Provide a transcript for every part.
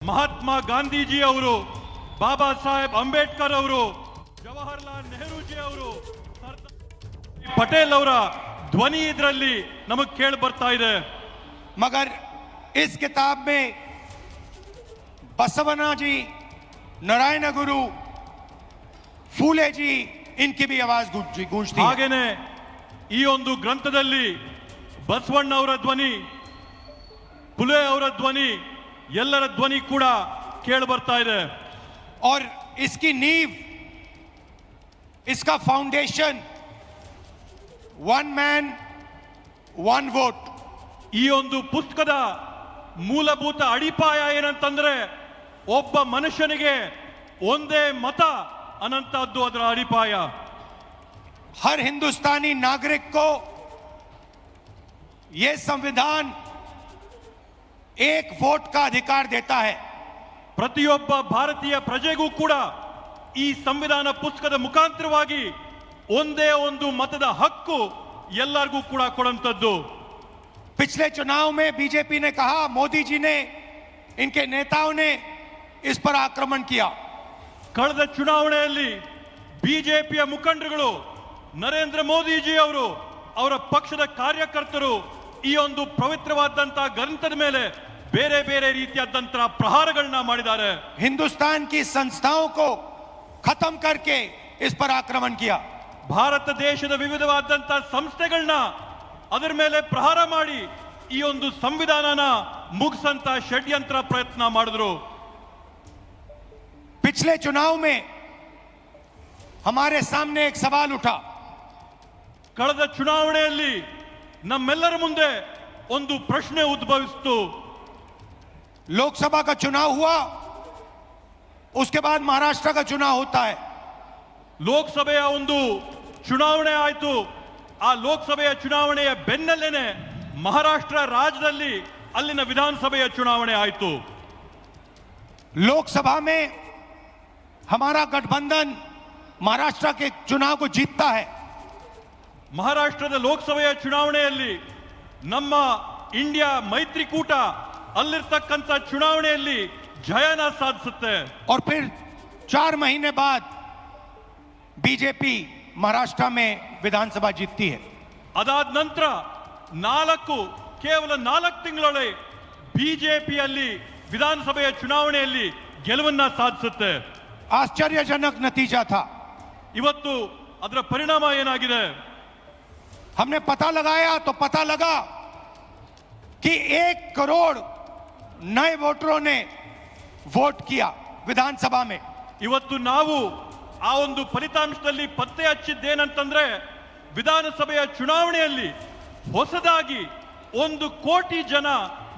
ಮಹಾತ್ಮ ಗಾಂಧೀಜಿ ಅವರು, ಬಾಬಾ ಸಾಹೇಬ್ ಅಂಬೇಡ್ಕರ್ ಅವರು, ಜವಾಹರ್ಲಾಲ್ ನೆಹರೂಜಿ ಅವರು, ಸರ್ದಾರ್ ಪಟೇಲ್ ಅವರ ಧ್ವನಿ ಇದರಲ್ಲಿ ನಮಗೆ ಕೇಳಿ ಬರ್ತಾ ಇದೆ. मगर इस किताब में बसवना जी, नारायण गुरु, फूले जी, इनकी भी आवाज गूंजती है. ಹಾಗೇನೆ ಈ ಒಂದು ಗ್ರಂಥದಲ್ಲಿ ಬಸವಣ್ಣ ಅವರ ಧ್ವನಿ, ಫುಲೆ ಅವರ ಧ್ವನಿ, ಎಲ್ಲರ ಧ್ವನಿ ಕೂಡ ಕೇಳಿ ಬರ್ತಾ ಇದೆ. और इसकी नींव, इसका foundation one man one vote. ಈ ಒಂದು ಪುಸ್ತಕದ ಮೂಲಭೂತ ಅಡಿಪಾಯ ಏನಂತಂದ್ರೆ ಒಬ್ಬ ಮನುಷ್ಯನಿಗೆ ಒಂದೇ ಮತ ಅನ್ನಂತದ್ದು ಅದರ ಅಡಿಪಾಯ. हर हिंदुस्तानी नागरिक को यह संविधान एक वोट का अधिकार देता है. ಪ್ರತಿಯೊಬ್ಬ ಭಾರತೀಯ ಪ್ರಜೆಗೂ ಕೂಡ ಈ ಸಂವಿಧಾನ ಪುಸ್ತಕದ ಮುಖಾಂತರವಾಗಿ ಒಂದೇ ಒಂದು ಮತದ ಹಕ್ಕು ಎಲ್ಲರಿಗೂ ಕೂಡ ಕೊಡುವಂತದ್ದು. पिछले चुनाव में बीजेपी ने कहा, मोदी जी ने, इनके नेताओं ने इस पर आक्रमण किया. ಕಳೆದ ಚುನಾವಣೆಯಲ್ಲಿ ಬಿಜೆಪಿಯ ಮುಖಂಡರುಗಳು, ನರೇಂದ್ರ ಮೋದಿಜಿ ಅವರು, ಅವರ ಪಕ್ಷದ ಕಾರ್ಯಕರ್ತರು ಈ ಒಂದು ಪವಿತ್ರವಾದಂತಹ ಗ್ರಂಥದ ಮೇಲೆ ಬೇರೆ ಬೇರೆ ರೀತಿಯಾದಂತಹ ಪ್ರಹಾರಗಳನ್ನ ಮಾಡಿದ್ದಾರೆ. हिंदुस्तान की संस्थाओं को खत्म करके इस पर आक्रमण किया. ಭಾರತ ದೇಶದ ವಿವಿಧವಾದಂತಹ ಸಂಸ್ಥೆಗಳನ್ನ ಅದರ ಮೇಲೆ ಪ್ರಹಾರ ಮಾಡಿ ಈ ಒಂದು ಸಂವಿಧಾನನ ಮುಗಿಸಂತ ಷಡ್ಯಂತ್ರ ಪ್ರಯತ್ನ ಮಾಡಿದ್ರು. पिछले चुनाव में हमारे सामने एक सवाल उठा. ಕಳೆದ ಚುನಾವಣೆಯಲ್ಲಿ ನಮ್ಮೆಲ್ಲರ ಮುಂದೆ ಒಂದು ಪ್ರಶ್ನೆ ಉದ್ಭವಿಸಿತು. लोकसभा का चुनाव हुआ, उसके बाद महाराष्ट्र का चुनाव होता है. ಲೋಕಸಭೆಯ ಒಂದು ಚುನಾವಣೆ ಆಯಿತು. ಆ ಲೋಕಸಭೆಯ ಚುನಾವಣೆಯ ಬೆನ್ನಲ್ಲೇನೆ ಮಹಾರಾಷ್ಟ್ರ ರಾಜ್ಯದಲ್ಲಿ ಅಲ್ಲಿನ ವಿಧಾನಸಭೆಯ ಚುನಾವಣೆ ಆಯಿತು. लोकसभा में हमारा गठबंधन महाराष्ट्र के चुनाव को जीतता है. ಮಹಾರಾಷ್ಟ್ರದ ಲೋಕಸಭೆಯ ಚುನಾವಣೆಯಲ್ಲಿ ನಮ್ಮ ಇಂಡಿಯಾ ಮೈತ್ರಿಕೂಟ ಅಲ್ಲಿರ್ತಕ್ಕಂಥ ಚುನಾವಣೆಯಲ್ಲಿ ಜಯನ ಸಾಧಿಸುತ್ತೆ. और फिर 4 महीने बाद बीजेपी महाराष्ट्र में विधानसभा जीतती है. ಅದಾದ ನಂತರ ಕೇವಲ 4 ತಿಂಗಳೊಳಗೆ ಬಿಜೆಪಿಯಲ್ಲಿ ವಿಧಾನಸಭೆಯ ಚುನಾವಣೆಯಲ್ಲಿ ಗೆಲುವನ್ನ ಸಾಧಿಸುತ್ತೆ. आश्चर्यजनक नतीजा था. ಇವತ್ತು ಅದರ ಪರಿಣಾಮ ಏನಾಗಿದೆ? हमने पता लगाया तो पता लगा कि 1 करोड़ नए वोटरों ने वोट किया विधानसभा में. ಇವತ್ತು ನಾವು ಆ ಒಂದು ಫಲಿತಾಂಶದಲ್ಲಿ ಪತ್ತೆ ಹಚ್ಚಿದ್ದೇನಂತಂದ್ರೆ ವಿಧಾನಸಭೆಯ ಚುನಾವಣೆಯಲ್ಲಿ ಹೊಸದಾಗಿ 1 ಕೋಟಿ ಜನ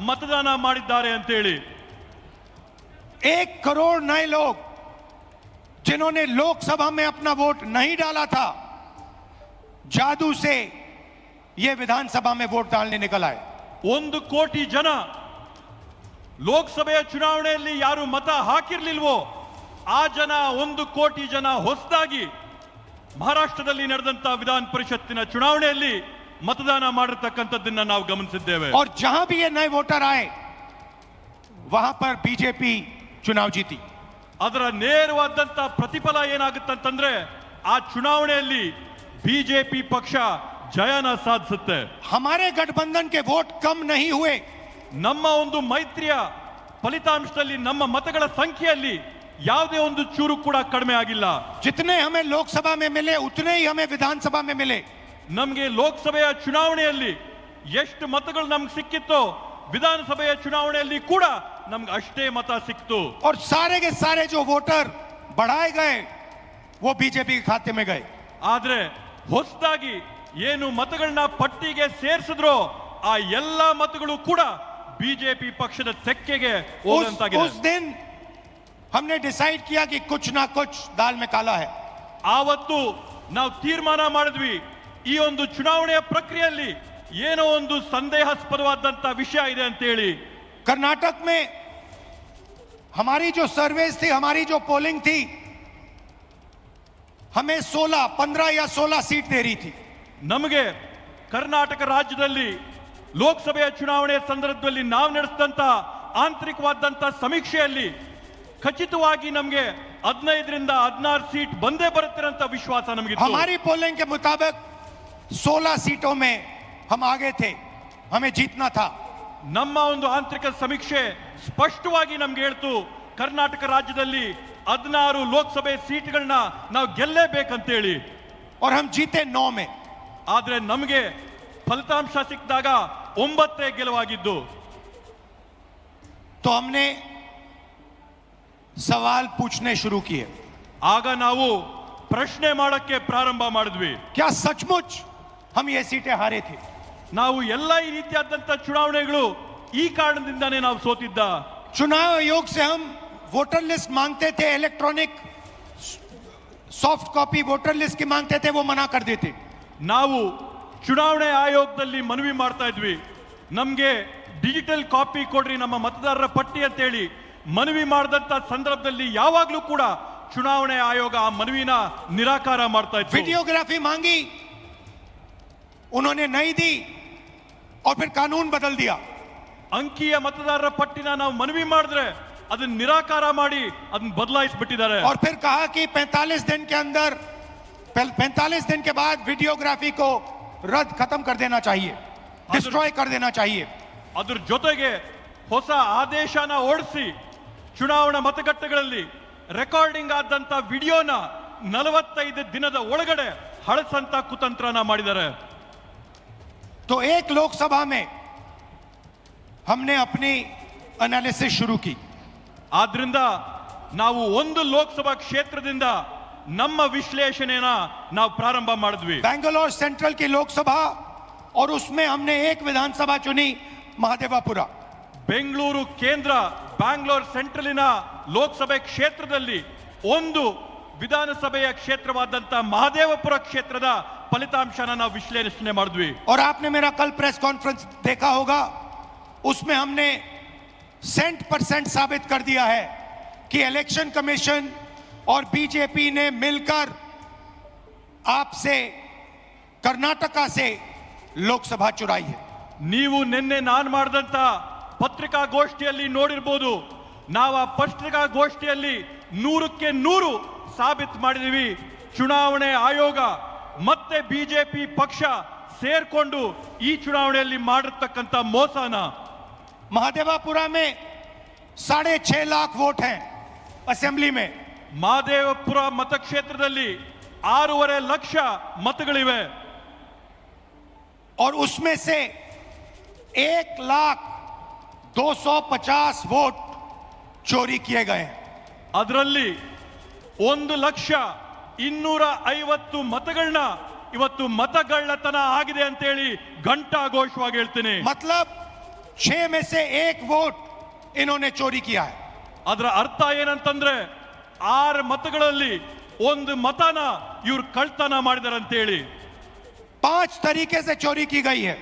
ಮತದಾನ ಮಾಡಿದ್ದಾರೆ ಅಂತೇಳಿ. 1 करोड़ नए लोग जिन्होंने लोकसभा में अपना वोट नहीं डाला था, जादू से ये विधानसभा में वोट डालने निकल आए. 1 ಕೋಟಿ ಜನ ಲೋಕಸಭೆಯ ಚುನಾವಣೆಯಲ್ಲಿ ಯಾರು ಮತ ಹಾಕಿರ್ಲಿಲ್ವೋ ಆ ಜನ 1 ಕೋಟಿ ಜನ ಹೊಸದಾಗಿ ಮಹಾರಾಷ್ಟ್ರದಲ್ಲಿ ನಡೆದಂತ ವಿಧಾನ ಪರಿಷತ್ತಿನ ಚುನಾವಣೆಯಲ್ಲಿ मतदान ಮಾಡಿರತಕ್ಕಂತದ್ದನ್ನ ನಾವು ಗಮನಿಸಿದ್ದೇವೆ. और जहां भी ये नए वोटर आए वहां पर बीजेपी चुनाव जीती. ಅದರ ನೇರವಾದಂತ ಪ್ರತಿಫಲ ಏನಾಗುತ್ತೆ ಅಂತಂದ್ರೆ ಆ ಚುನಾವಣೆಯಲ್ಲಿ ಬಿಜೆಪಿ ಪಕ್ಷ ಜಯನ ಸಾಧಿಸುತ್ತೆ. हमारे गठबंधन के वोट कम नहीं हुए. ನಮ್ಮ ಒಂದು ಮೈತ್ರಿಯ ಫಲಿತಾಂಶದಲ್ಲಿ ನಮ್ಮ ಮತಗಳ ಸಂಖ್ಯೆಯಲ್ಲಿ ಯಾವುದೇ ಒಂದು ಚೂರು ಕೂಡ ಕಡಿಮೆ ಆಗಿಲ್ಲ. जितने हमें लोकसभा में मिले उतने ही हमें विधानसभा में मिले. ನಮಗೆ ಲೋಕಸಭೆಯ ಚುನಾವಣೆಯಲ್ಲಿ ಎಷ್ಟು ಮತಗಳು ನಮಗೆ ಸಿಕ್ಕಿತ್ತೋ ವಿಧಾನಸಭೆಯ ಚುನಾವಣೆಯಲ್ಲಿ ಕೂಡ ನಮಗೆ ಅಷ್ಟೇ ಮತ ಸಿಕ್ತು. और सारे के सारे जो वोटर बढ़ाए गए वो बीजेपी के खाते में गए. ಆದ್ರೆ ಹೊಸದಾಗಿ ಏನು ಮತಗಳನ್ನ ಪಟ್ಟಿಗೆ ಸೇರಿಸಿದ್ರೋ ಆ ಎಲ್ಲಾ ಮತಗಳು ಕೂಡ ಬಿಜೆಪಿ ಪಕ್ಷದ ತೆಕ್ಕೆಗೆ ಹೋದಂತಾಗಿದೆ. उस दिन हमने डिसाइड किया कि कुछ ना कुछ दाल में काला है. ಆವತ್ತು ನಾವು ತೀರ್ಮಾನ ಮಾಡಿದ್ವಿ ಈ ಒಂದು ಚುನಾವಣೆಯ ಪ್ರಕ್ರಿಯೆಯಲ್ಲಿ ಏನೋ ಒಂದು ಸಂದೇಹಾಸ್ಪದವಾದಂತ ವಿಷಯ ಇದೆ ಅಂತ ಹೇಳಿ. कर्नाटक में हमारी जो सर्वेस थी, हमारी जो पोलिंग थी, हमें 15 या 16 सीट दे रही थी. ನಮಗೆ ಕರ್ನಾಟಕ ರಾಜ್ಯದಲ್ಲಿ ಲೋಕಸಭೆಯ ಚುನಾವಣೆಯ ಸಂದರ್ಭದಲ್ಲಿ ನಾವು ನಡೆಸಿದಂತ ಆಂತರಿಕವಾದಂತ ಸಮೀಕ್ಷೆಯಲ್ಲಿ ಖಚಿತವಾಗಿ ನಮಗೆ 15ರಿಂದ 16 ಸೀಟ್ ಬಂದೇ ಬರುತ್ತೆ ಅಂತ ವಿಶ್ವಾಸ ನಮಗಿತ್ತು. हमारी पोलिंग के मुताबिक 16 सीटों में हम आगे थे, हमें जीतना था. ನಮ್ಮ ಒಂದು ಆಂತರಿಕ ಸಮೀಕ್ಷೆ ಸ್ಪಷ್ಟವಾಗಿ ನಮ್ಗೆ ಹೇಳ್ತು, ಕರ್ನಾಟಕ ರಾಜ್ಯದಲ್ಲಿ 16 ಲೋಕಸಭೆ ಸೀಟ್ಗಳನ್ನ ನಾವು ಗೆಲ್ಲೇಬೇಕಂತೇಳಿ. और हम जीते 9 में. ಆದ್ರೆ ನಮಗೆ ಫಲಿತಾಂಶ ಸಿಕ್ಕಿದಾಗ 9 ಗೆಲುವಾಗಿದ್ದು. तो हमने सवाल पूछने शुरू किए. ಆಗ ನಾವು ಪ್ರಶ್ನೆ ಮಾಡಕ್ಕೆ ಪ್ರಾರಂಭ ಮಾಡಿದ್ವಿ. क्या सचमुच हम ये सीटें हारे थे? ನಾವು ಎಲ್ಲ ಈ ರೀತಿಯಾದಂತ ಚುನಾವಣೆಗಳು ಈ ಕಾರಣದಿಂದಾನೇ ನಾವು ಸೋತಿದ್ದ. चुनाव आयोग से हम वोटर लिस्ट मांगते थे, electronic soft copy voter list की मांगते थे, वो मना कर देते. ನಾವು ಚುನಾವಣೆ ಆಯೋಗದಲ್ಲಿ ಮನವಿ ಮಾಡ್ತಾ ಇದ್ವಿ, ನಮ್ಗೆ ಡಿಜಿಟಲ್ ಕಾಪಿ ಕೊಡ್ರಿ ನಮ್ಮ ಮತದಾರರ ಪಟ್ಟಿ ಅಂತೇಳಿ ಮನವಿ ಮಾಡಿದಂತ ಸಂದರ್ಭದಲ್ಲಿ ಯಾವಾಗ್ಲೂ ಕೂಡ ಚುನಾವಣೆ ಆಯೋಗ ಆ ಮನವಿನ ನಿರಾಕಾರ ಮಾಡ್ತಾ ಇತ್ತು. वीडियोग्राफी मांगी, उन्होंने नहीं दी और फिर कानून बदल दिया. ಅಂಕಿಯ ಮತದಾರರ ಪಟ್ಟಿನ ನಾವು ಮನವಿ ಮಾಡಿದ್ರೆ ಅದನ್ನ ನಿರಾಕಾರ ಮಾಡಿ ಅದನ್ನ ಬದಲಾಯಿಸ್ಬಿಟ್ಟಿದ್ದಾರೆ. और फिर कहा कि 45 दिन के अंदर 45 दिन के बाद वीडियोग्राफी को रद्द खत्म कर देना चाहिए, डिस्ट्रॉय कर देना चाहिए. ಅದ್ರ ಜೊತೆಗೆ ಹೊಸ ಆದೇಶನ ಓಡಿಸಿ ಚುನಾವಣಾ ಮತಗಟ್ಟೆಗಳಲ್ಲಿ ರೆಕಾರ್ಡಿಂಗ್ ಆದಂತ ವಿಡಿಯೋನ 45 ದಿನದ ಒಳಗಡೆ ಹಳಸಂತ ಕುತಂತ್ರನ ಮಾಡಿದ್ದಾರೆ. तो एक लोकसभा में हमने अपनी एनालिसिस शुरू की. ಆದ್ರಿಂದ ನಾವು ಒಂದು ಲೋಕಸಭಾ ಕ್ಷೇತ್ರದಿಂದ ನಮ್ಮ ವಿಶ್ಲೇಷಣೆನ ನಾವು ಪ್ರಾರಂಭ ಮಾಡಿದ್ವಿ. बेंगलोर सेंट्रल की लोकसभा और उसमें हमने एक विधानसभा चुनी, महादेवापुरा. ಬೆಂಗಳೂರು ಕೇಂದ್ರ ಬ್ಯಾಂಗ್ಳೂರ್ ಸೆಂಟ್ರಲಿನ ಲೋಕಸಭೆ ಕ್ಷೇತ್ರದಲ್ಲಿ ಒಂದು ವಿಧಾನಸಭೆಯ ಕ್ಷೇತ್ರವಾದಂತ ಮಹದೇವಪುರ ಕ್ಷೇತ್ರದ ಫಲಿತಾಂಶನ ನಾವು ವಿಶ್ಲೇಷಣೆ ಮಾಡಿದ್ವಿ. और आपने मेरा कल प्रेस कॉन्फ्रेंस देखा होगा, उसमें हमने 100% साबित कर दिया है कि इलेक्शन कमीशन और बीजेपी ने मिलकर आपसे कर्नाटका से लोकसभा चुराई है. ನೀವು ನಿನ್ನೆ ನಾನು ಮಾಡಿದಂತ ಪತ್ರಿಕಾಗೋಷ್ಠಿಯಲ್ಲಿ ನೋಡಿರ್ಬೋದು, ನಾವು ಆ ಪತ್ರಿಕಾಗೋಷ್ಠಿಯಲ್ಲಿ 100ಕ್ಕೆ 100 ಸಾಬೀತು ಮಾಡಿದೀವಿ. ಚುನಾವಣೆ ಆಯೋಗ ಮತ್ತೆ ಬಿಜೆಪಿ ಪಕ್ಷ ಸೇರ್ಕೊಂಡು ಈ ಚುನಾವಣೆಯಲ್ಲಿ ಮಾಡಿರ್ತಕ್ಕಂಥ ಮೋಸನ. महादेवापुरा में 6.5 लाख वोट हैं असेंबली में. ಮಹದೇವಪುರ ಮತಕ್ಷೇತ್ರದಲ್ಲಿ 6.5 ಲಕ್ಷ ಮತಗಳಿವೆ. और उसमें से 1,250,000 वोट चोरी किए गए हैं. ಅದರಲ್ಲಿ 1,250,000 ಮತಗಳನ್ನ ಇವತ್ತು ಮತಗಳ್ಳತನ ಆಗಿದೆ ಅಂತೇಳಿ ಘಂಟಾಘೋಷವಾಗಿ ಹೇಳ್ತೀನಿ. मतलब 6 में से 1 वोट इन्होंने चोरी किया है. ಅದರ ಅರ್ಥ ಏನಂತಂದ್ರೆ 6 ಮತಗಳಲ್ಲಿ 1 ಮತನ ಇವ್ರು ಕಳ್ತನ ಮಾಡಿದಾರೆ ಅಂತೇಳಿ. 5 तरीके से चोरी की गई है.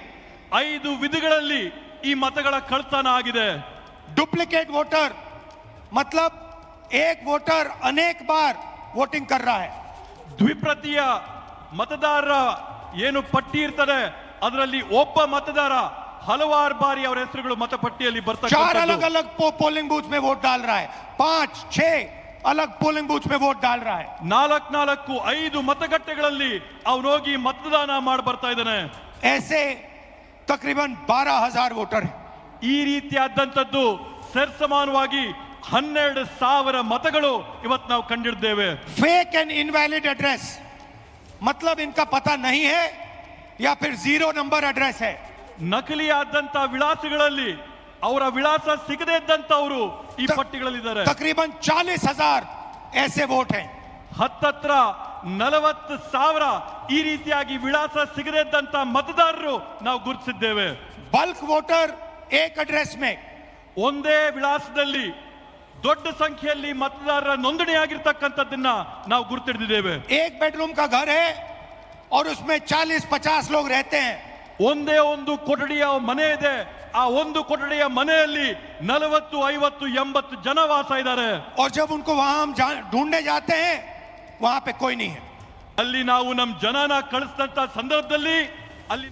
5 ವಿಧಗಳಲ್ಲಿ ಈ ಮತಗಳ ಕಳ್ತನ ಆಗಿದೆ. डुप्लीकेट वोटर मतलब एक वोटर अनेक बार वोटिंग कर रहा है. ದ್ವಿಪ್ರತಿಯ ಮತದಾರರ ಏನು ಪಟ್ಟಿ ಇರ್ತದೆ ಅದರಲ್ಲಿ ಒಬ್ಬ ಮತದಾರ ಹಲವಾರು ಬಾರಿ ಅವರ ಹೆಸರುಗಳು ಮತಪಟ್ಟಿಯಲ್ಲಿ 4 ಬರ್ತಕ್ಕಂಥದ್ದು. अलग अलग पोलिंग बूथ में वोट डाल रहा है, 5-6 अलग पोलिंग बूथ में वोट डाल रहा है. 4-5 ಮತಗಟ್ಟೆಗಳಲ್ಲಿ ಅವನೋಗಿ ಮತದಾನ ಮಾಡಿ ಬರ್ತಾ ಇದ್ದಾನೆ. ऐसे तकरीबन 12,000 वोटर हैं. ಈ ರೀತಿಯಾದಂತದ್ದು ಸರ್ಸಮಾನವಾಗಿ 12,000 ಮತಗಳು ಇವತ್ತು ನಾವು ಕಂಡಿದ್ದೇವೆ. फेक एंड इनवैलिड एड्रेस मतलब इनका पता नहीं है या फिर 0 नंबर एड्रेस है. ನಕಲಿ ಆದಂತ ವಿಳಾಸಗಳಲ್ಲಿ ಅವರ ವಿಳಾಸ ಸಿಗದೇ ಇದ್ದಂತವರು ಈ ಪಟ್ಟಿಗಳಲ್ಲಿದ್ದಾರೆ. तकरीबन 40,000 ऐसे वोट हैं. ಹತ್ತತ್ರ 40,000 ಈ ರೀತಿಯಾಗಿ ವಿಳಾಸ ಸಿಗದೇ ಇದ್ದಂತ ಮತದಾರರು ನಾವು ಗುರುತಿಸಿದ್ದೇವೆ. बल्क वोटर एक एड्रेस में, ಒಂದೇ ವಿಳಾಸದಲ್ಲಿ ದೊಡ್ಡ ಸಂಖ್ಯೆಯಲ್ಲಿ ಮತದಾರರ ನೋಂದಣಿ ಆಗಿರ್ತಕ್ಕಂಥದ್ದನ್ನ ನಾವು ಗುರುತಿಡಿದ್ದೇವೆ. एक बेडरूम का घर है और उसमें 40-50 लोग रहते हैं. ಒಂದೇ ಒಂದು ಕೊಠಡಿಯ ಮನೆ ಇದೆ, ಆ ಒಂದು ಕೊಠಡಿಯ ಮನೆಯಲ್ಲಿ 40-50-80 ಜನ ವಾಸ ಇದ್ದಾರೆ. और जब उनको वहां हम ढूंढने जाते हैं वहां पे कोई नहीं है. ಅಲ್ಲಿ ನಾವು ನಮ್ಮ ಜನನ ಕಳಿಸಿದಂತ ಸಂದರ್ಭದಲ್ಲಿ ಅಲ್ಲಿ